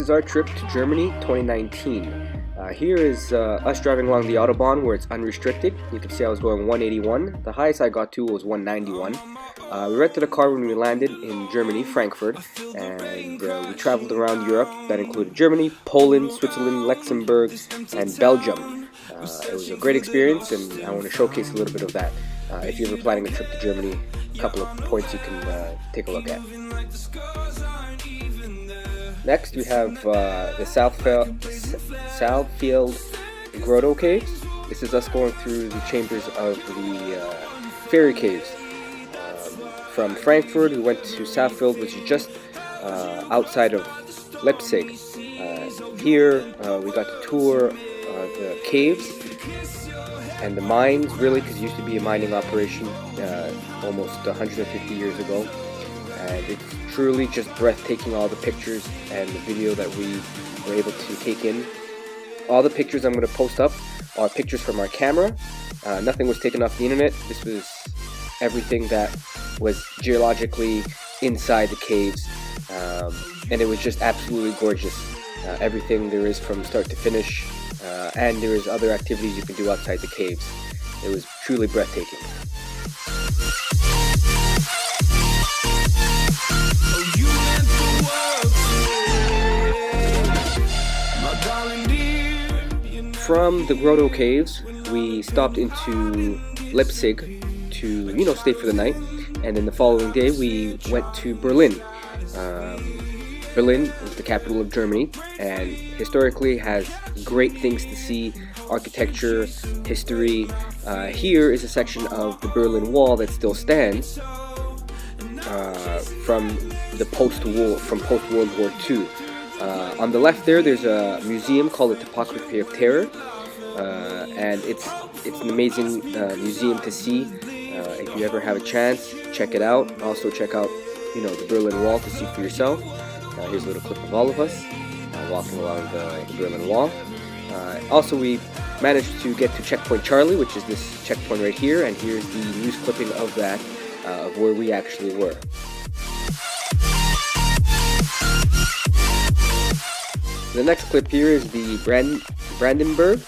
is our trip to Germany 2019. Here is us driving along the Autobahn where it's unrestricted. You can see I was going 181. The highest I got to was 191. We rented a car when we landed in Germany, Frankfurt, and we traveled around Europe. That included Germany, Poland, Switzerland, Luxembourg, and Belgium. It was a great experience, and I want to showcase a little bit of that. If you're ever planning a trip to Germany, a couple of points you can take a look at. Next, we have the Southfield Grotto Caves. This is us going through the chambers of the fairy caves. From Frankfurt, we went to Southfield, which is just outside of Leipzig. Here, we got to tour the caves and the mines, really, because it used to be a mining operation almost 150 years ago. And it's truly just breathtaking, all the pictures and the video that we were able to take in. All the pictures I'm going to post up are pictures from our camera. Nothing was taken off the internet. This was everything that was geologically inside the caves. And it was just absolutely gorgeous. Everything there is from start to finish. And there is other activities you can do outside the caves. It was truly breathtaking. From the Grotto Caves, we stopped into Leipzig to, stay for the night, and then the following day we went to Berlin. Berlin is the capital of Germany, and historically has great things to see, architecture, history. Here is a section of the Berlin Wall that still stands from post-World War II. On the left there's a museum called the Topography of Terror, and it's an amazing museum to see. If you ever have a chance, check it out. Also check out, the Berlin Wall to see for yourself. Here's a little clip of all of us walking along the Berlin Wall. Also, we managed to get to Checkpoint Charlie, which is this checkpoint right here, and here's the news clipping of that, of where we actually were. The next clip here is the Brandenburg.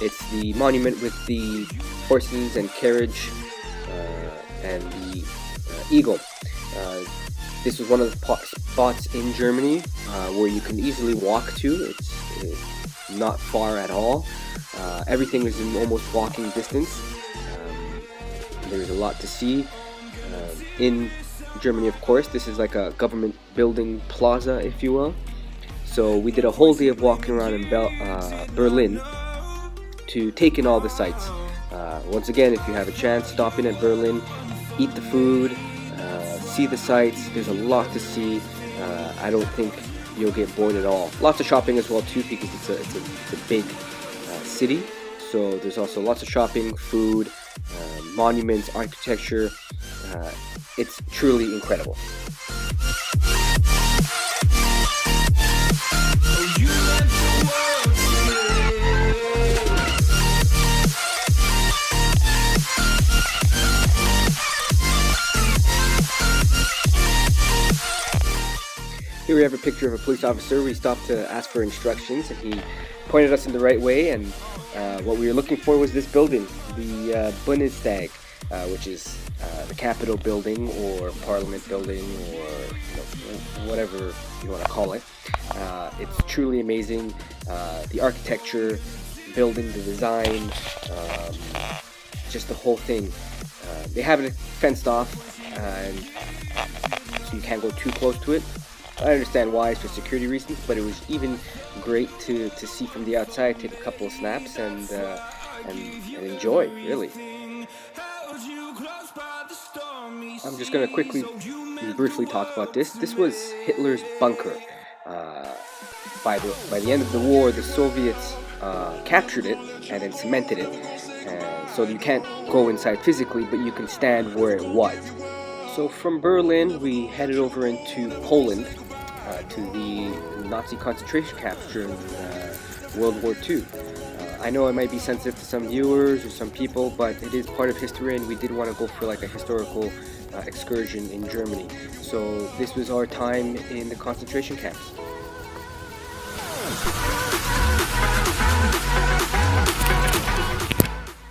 It's the monument with the horses and carriage and the eagle. This was one of the spots in Germany where you can easily walk to. It's not far at all. Everything is in almost walking distance. There's a lot to see. In Germany, of course, this is like a government building plaza, if you will. So we did a whole day of walking around in Berlin to take in all the sights. Once again, if you have a chance, stop in at Berlin, eat the food, see the sights. There's a lot to see. I don't think you'll get bored at all. Lots of shopping as well too, because it's a big city. So there's also lots of shopping, food, monuments, architecture. It's truly incredible. Here we have a picture of a police officer. We stopped to ask for instructions, and he pointed us in the right way. And what we were looking for was this building, the Bundestag, which is the Capitol building or Parliament building, or whatever you want to call it. It's truly amazing. The architecture, building, the design, just the whole thing. They have it fenced off, and so you can't go too close to it. I understand why, it's for security reasons, but it was even great to see from the outside, take a couple of snaps, and enjoy, really. I'm just going to quickly and briefly talk about this. This was Hitler's bunker. By the end of the war, the Soviets captured it and then cemented it. So you can't go inside physically, but you can stand where it was. So from Berlin, we headed over into Poland, to the Nazi concentration camps during World War II. I know it might be sensitive to some viewers or some people, but it is part of history, and we did want to go for like a historical excursion in Germany. So this was our time in the concentration camps.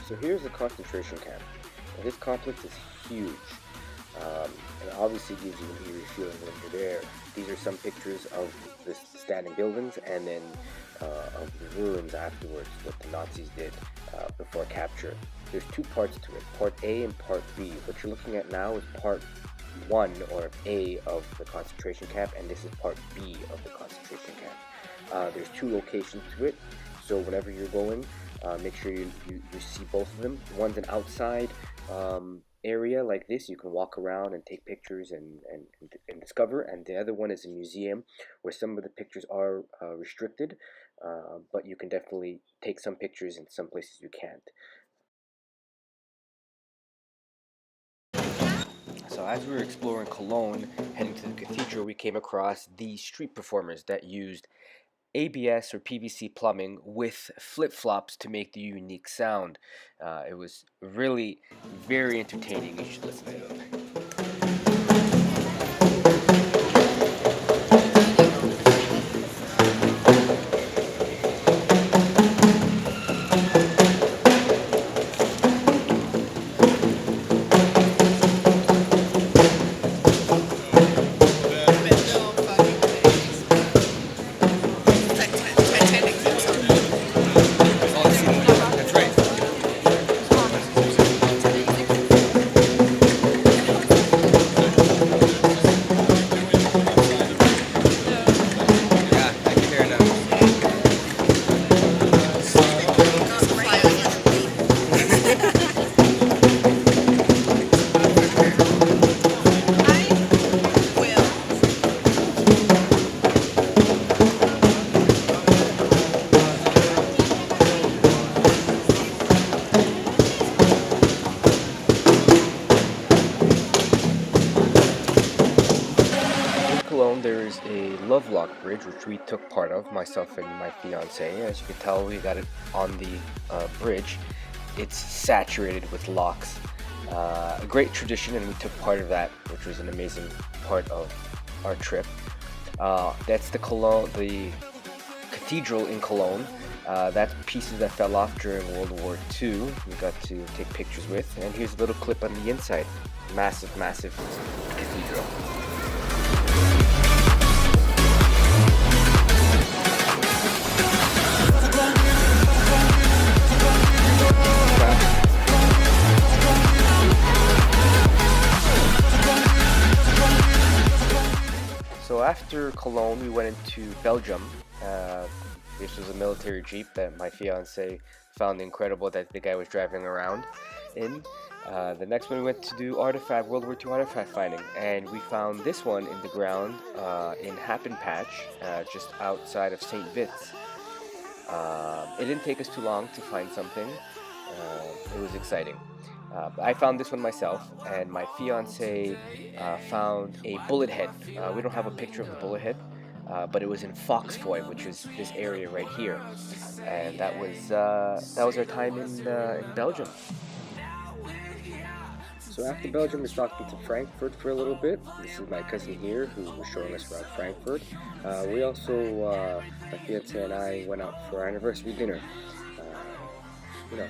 So here's the concentration camp. Now, this complex is huge, and obviously gives you an eerie feeling when you're there. These are some pictures of the standing buildings and then of the ruins afterwards, what the Nazis did before capture. There's two parts to it, part A and part B. What you're looking at now is part 1 or A of the concentration camp, and this is part B of the concentration camp. There's two locations to it, so whenever you're going, make sure you see both of them. One's an outside area like this, you can walk around and take pictures and discover, and the other one is a museum where some of the pictures are restricted, but you can definitely take some pictures, in some places you can't. So as we were exploring Cologne, heading to the cathedral, we came across these street performers that used ABS or PVC plumbing with flip-flops to make the unique sound. It was really very entertaining. You should listen to it. There is a Lovelock Bridge, which we took part of, myself and my fiance. As you can tell, we got it on the bridge. It's saturated with locks. A great tradition, and we took part of that, which was an amazing part of our trip. That's the cathedral in Cologne. That's pieces that fell off during World War II. We got to take pictures with, and here's a little clip on the inside. Massive, massive cathedral. So after Cologne, we went into Belgium. This was a military jeep that my fiance found incredible that the guy was driving around in. The next one we went to do World War II artifact finding, and we found this one in the ground in Happen Patch, just outside of St. Vits. It didn't take us too long to find something. It was exciting. I found this one myself, and my fiance found a bullet head. We don't have a picture of the bullet head, but it was in Foxfoy, which is this area right here, and that was our time in Belgium. So after Belgium, we stopped into Frankfurt for a little bit. This is my cousin here who was showing us around Frankfurt. We also, my fiance and I, went out for our anniversary dinner.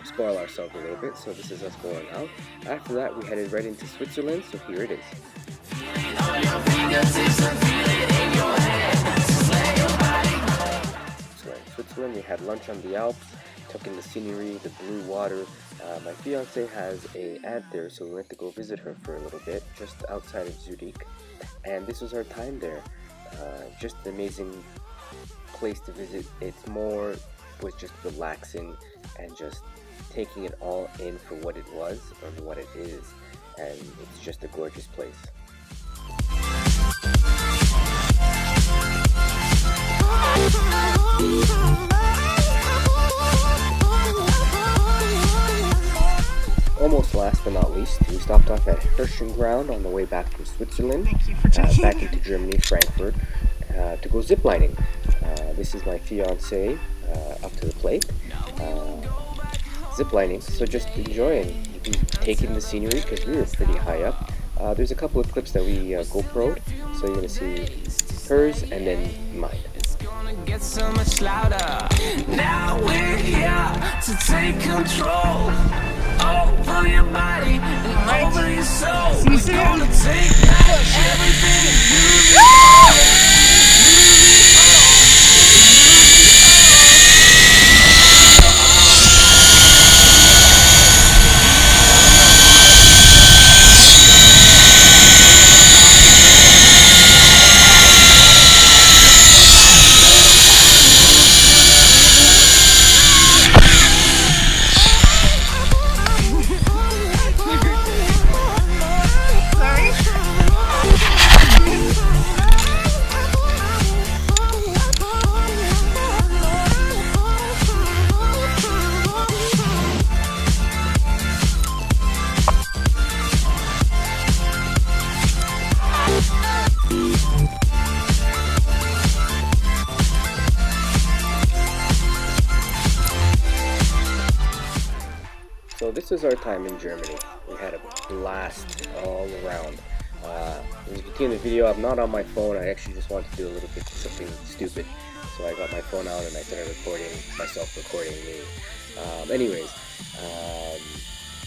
Spoil ourselves a little bit, so this is us going out. After that, we headed right into Switzerland, so here it is. So in Switzerland, we had lunch on the Alps, took in the scenery, the blue water. My fiance has an aunt there, so we went to go visit her for a little bit, just outside of Zurich. And this was our time there. Just an amazing place to visit. It's more was just relaxing and just taking it all in for what it was or what it is, and it's just a gorgeous place. Almost last but not least, we stopped off at Hirschenground on the way back from Switzerland, back into Germany, Frankfurt, to go ziplining. This is my fiance up to the plate, ziplining, so just enjoying, taking the scenery because we were pretty high up. There's a couple of clips that we GoPro'd, so you're going to see hers and then mine. get so much louder. Now we're here to take control over your body and over your soul. We're gonna take back everything and lose it all. So this is our time in Germany. We had a blast all around. As you can see in the video, I'm not on my phone. I actually just wanted to do a little bit something stupid. So I got my phone out and I started recording myself recording me.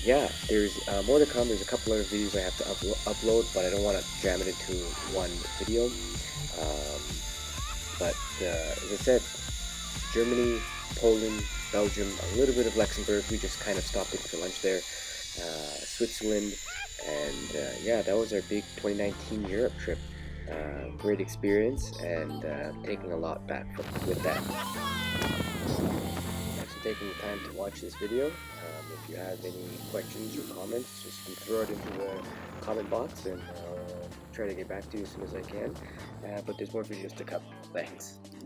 Yeah, there's more to come. There's a couple other videos I have to upload, but I don't want to jam it into one video. As I said, Germany, Poland, Belgium, a little bit of Luxembourg. We just kind of stopped in for lunch there. Switzerland, and yeah, that was our big 2019 Europe trip. Great experience, and taking a lot back with that. Thanks for taking the time to watch this video. If you have any questions or comments, just throw it into the comment box, and I'll try to get back to you as soon as I can. But there's more videos to come. Thanks.